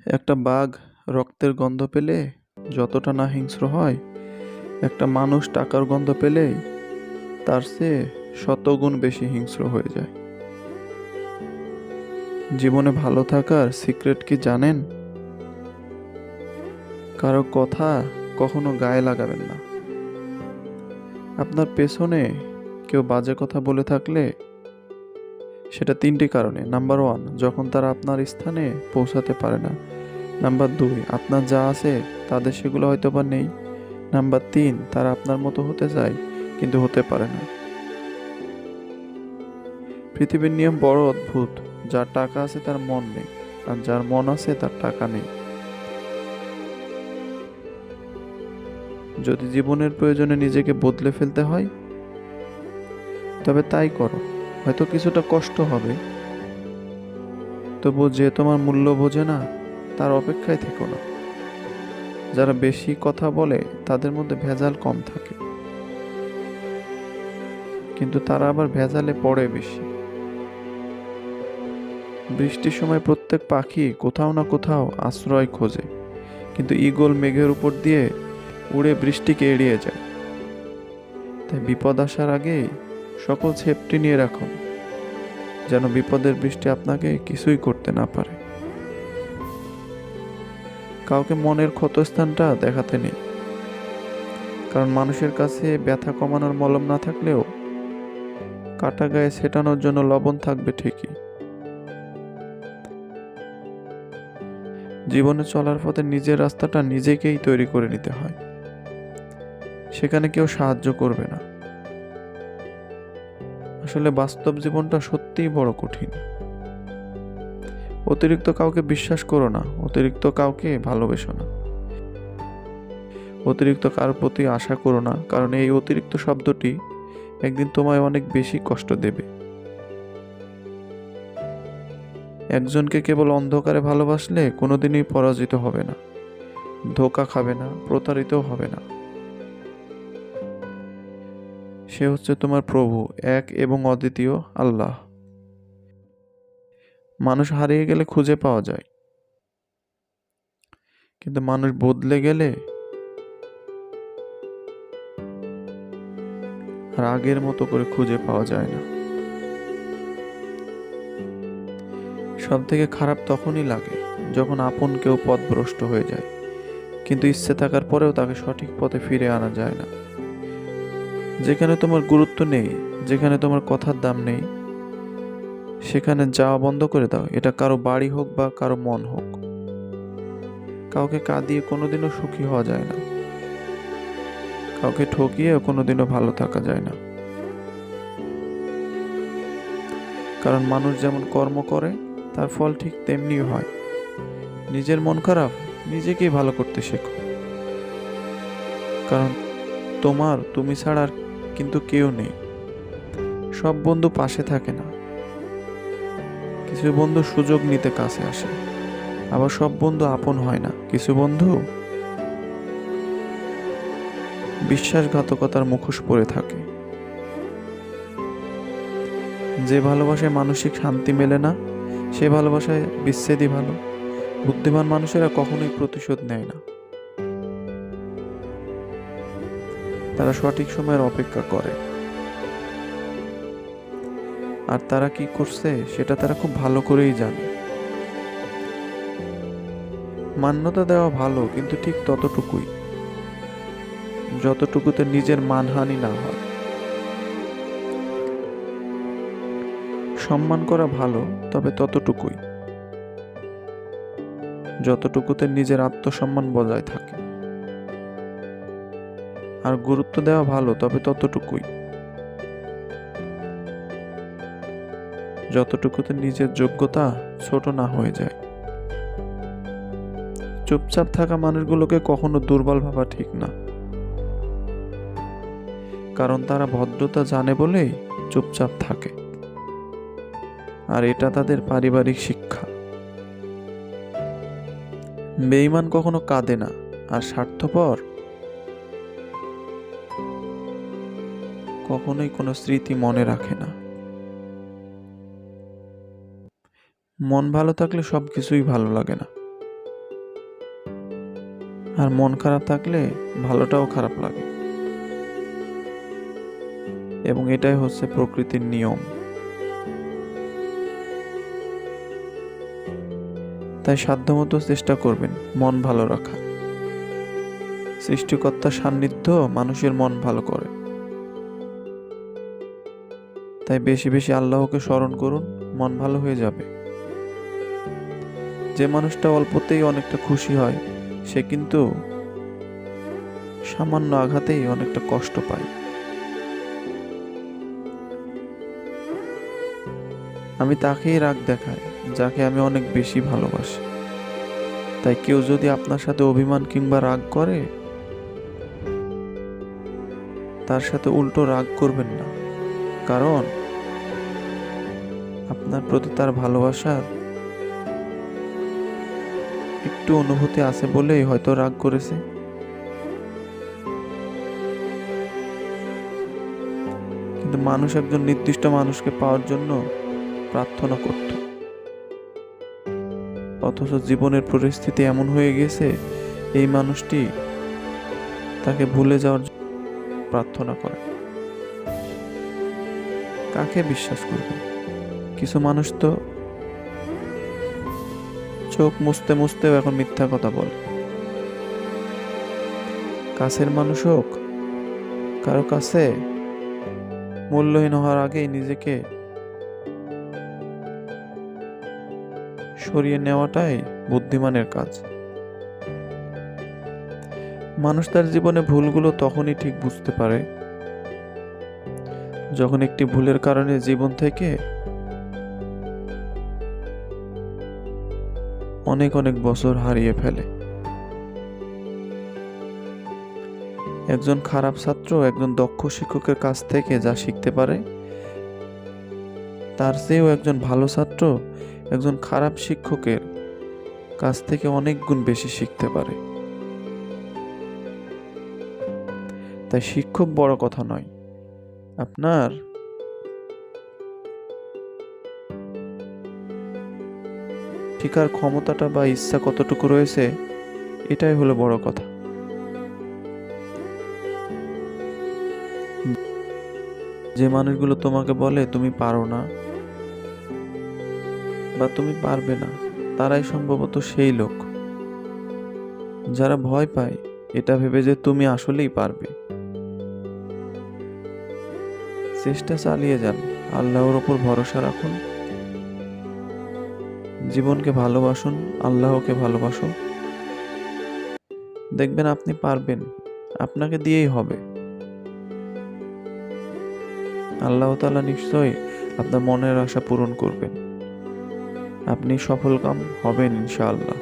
একটা বাঘ রক্তের গন্ধ পেলে যতটা না হিংস্র হয়, একটা মানুষ টাকার গন্ধ পেলেই তার চেয়ে শতগুণ বেশি হিংস্র হয়ে যায়। জীবনে ভালো থাকার সিক্রেট কি জানেন? কারো কথা কখনো গায়ে লাগাবেন না। আপনার পেছনে কেউ বাজে কথা বলে থাকলে সেটা 3টি কারণে। নাম্বার 1, যখন তারা আপনার স্থানে পৌঁছাতে পারে না। নাম্বার 2, আপনার যা আছে তাদের সেগুলো হয়তো বা নেই। নাম্বার 3, তারা আপনার মতো হতে চায় কিন্তু হতে পারে না। পৃথিবীর নিয়ম বড় অদ্ভুত। যার টাকা আছে তার মন নেই, আর যার মন আছে তার টাকা নেই। যদি জীবনের প্রয়োজনে নিজেকে বদলে ফেলতে হয় তবে তাই করো। হয়তো কিছুটা কষ্ট হবে, তবু যে তোমার মূল্য বোঝে না তার অপেক্ষায় থেকো না। যারা বেশি কথা বলে তাদের মধ্যে ভেজাল কম থাকে, কিন্তু তারা আবার ভেজালে পড়ে বেশি। বৃষ্টির সময় প্রত্যেক পাখি কোথাও না কোথাও আশ্রয় খোঁজে, কিন্তু ঈগল মেঘের উপর দিয়ে উড়ে বৃষ্টিকে এড়িয়ে যায়। তাই বিপদ আসার আগেই সকল সেফটি নিয়ে রাখুন, যেন বিপদের বৃষ্টি আপনাকে কিছুই করতে না পারে। কাউকে মনের ক্ষতস্থানটা দেখাতে নেই, কারণ মানুষের কাছে ব্যথা কমানোর মলম না থাকলেও কাটা গায়ে ছেটানোর জন্য লবণ থাকবে ঠিকই। জীবনে চলার পথে নিজের রাস্তাটা নিজেকেই তৈরি করে নিতে হয়, সেখানে কেউ সাহায্য করবে না। আসলে বাস্তব জীবনটা সত্যিই বড় কঠিন। অতিরিক্ত কাউকে বিশ্বাস করো না, অতিরিক্ত কাউকে ভালোবেসো না, অতিরিক্ত কারোর প্রতি আশা করো না, কারণ এই অতিরিক্ত শব্দটি একদিন তোমায় অনেক বেশি কষ্ট দেবে। একজনকে কেবল অন্ধকারে ভালোবাসলে কোনোদিনই পরাজিত হবে না, ধোঁকা খাবে না, প্রতারিতও হবে না। সে হচ্ছে তোমার প্রভু, এক এবং অদ্বিতীয় আল্লাহ। মানুষ হারিয়ে গেলে খুঁজে পাওয়া যায়, কিন্তু মানুষ বদলে গেলে আর আগের মতো করে খুঁজে পাওয়া যায় না। সব থেকে খারাপ তখনই লাগে যখন আপন কেউ পথভ্রষ্ট হয়ে যায়, কিন্তু ইচ্ছে থাকার পরেও তাকে সঠিক পথে ফিরে আনা যায় না। যেখানে তোমার গুরুত্ব নেই, যেখানে তোমার কথার দাম নেই, সেখানে যাওয়া বন্ধ করে দাও। এটা কারো বাড়ি হোক বা কারো মন হোক। কাউকে কাঁদিয়ে কোনোদিনও সুখী হওয়া যায় না, কাউকে ঠকিয়ে কোনোদিনও ভালো থাকা যায় না। কারণ মানুষ যেমন কর্ম করে তার ফল ঠিক তেমনি হয়। নিজের মন খারাপ, নিজেকেই ভালো করতে শেখো, কারণ তুমি ছাড়া আর কিন্তু কেউ নেই। সব বন্ধু পাশে থাকে না, কিছু বন্ধু সুযোগ নিতে কাছে আসে, আবার সব বন্ধু আপন হয় না। কিছু বন্ধু বিশ্বাসঘাতকতার মুখোশ পরে থাকে। যে ভালোবাসায় মানসিক শান্তি মেলে না, সে ভালোবাসায় বিচ্ছেদই ভালো। বুদ্ধিমান মানুষেরা কখনোই প্রতিশোধ নেয় না, তারা সঠিক সময়ের অপেক্ষা করে। আর তারা কি করছে সেটা তারা খুব ভালো করেই জানে। মান্যতা দেওয়া ভালো, কিন্তু ঠিক ততটুকুই যতটুকুতে নিজের মানহানি না হয়। সম্মান করা ভালো, তবে ততটুকুই যতটুকুতে নিজের আত্মসম্মান বজায় থাকে। আর গুরুত্ব দেওয়া ভালো, তবে ততটুকুই যতটুকুতে নিজের যোগ্যতা ছোট না হয়ে যায়। চুপচাপ থাকা মানুষগুলোকে কখনো দুর্বল ভাবা ঠিক না, কারণ তারা ভদ্রতা জানে বলেই চুপচাপ থাকে, আর এটা তাদের পারিবারিক শিক্ষা। বেঈমান কখনো কাঁদে না, আর স্বার্থপর কখনোই কোনো স্মৃতি মনে রাখে না। মন ভালো থাকলে সবকিছুই ভালো লাগে না। আর মন খারাপ থাকলে ভালোটাও খারাপ লাগে, এবং এটাই হচ্ছে প্রকৃতির নিয়ম। তাই সাধ্যমতো চেষ্টা করবেন মন ভালো রাখার। সৃষ্টিকর্তার সান্নিধ্য মানুষের মন ভালো করে। তাই বেশি বেশি আল্লাহকে স্মরণ করুন, মন ভালো হয়ে যাবে। যে মানুষটা অল্পতেই অনেকটা খুশি হয়, সে কিন্তু সামান্য আঘাতেই অনেকটা কষ্ট পায়। আমি তাকেই রাগ দেখাই যাকে আমি অনেক বেশি ভালোবাসি। তাই কেউ যদি আপনার সাথে অভিমান কিংবা রাগ করে, তার সাথে উল্টো রাগ করবেন না, কারণ আপনার প্রতি তার ভালোবাসার একটু অনুভূতি আছে বলেই হয়তো রাগ করেছে। কিন্তু মানুষ একজন নির্দিষ্ট মানুষকে পাওয়ার জন্য প্রার্থনা করত, অথচ জীবনের পরিস্থিতি এমন হয়ে গেছে এই মানুষটি তাকে ভুলে যাওয়ার জন্য প্রার্থনা করে। কাকে বিশ্বাস করবে? কিছু মানুষ তো চোখ মুছতে মুছতেও এখন মিথ্যা কথা বলে। কাছের মানুষ হোক, কারো কাছে মূল্যহীন হওয়ার আগেই নিজেকে সরিয়ে নেওয়াটাই বুদ্ধিমানের কাজ। মানুষ তার জীবনে ভুলগুলো তখনই ঠিক বুঝতে পারে যখন একটি ভুলের কারণে জীবন থেকে অনেক অনেক বছর হারিয়ে ফেলে। একজন খারাপ ছাত্র একজন দক্ষ শিক্ষকের কাছ থেকে যা শিখতে পারে, তার চেয়েও একজন ভালো ছাত্র একজন খারাপ শিক্ষকের কাছ থেকে অনেক গুণ বেশি শিখতে পারে। তাই শিক্ষক বড় কথা নয়, আপনার শিখার ক্ষমতাটা বা ইচ্ছা কতটুকু রয়েছে, এটাই হলো বড় কথা। যে মানুষগুলো তোমাকে বলে তুমি পারো না বা তুমি পারবে না, তারাই সম্ভবত সেই লোক যারা ভয় পায় এটা ভেবে যে তুমি আসলেই পারবে। চেষ্টা চালিয়ে যান, আল্লাহর ওপর ভরসা রাখুন, জীবনকে ভালোবাসুন, আল্লাহকে ভালোবাসো, দেখবেন আপনি পারবেন, আপনাকে দিয়েই হবে। আল্লাহ তাআলা নিশ্চয়ই আপনার মনের আশা পূরণ করবেন। আপনি সফলকাম হবেন ইনশাআল্লাহ।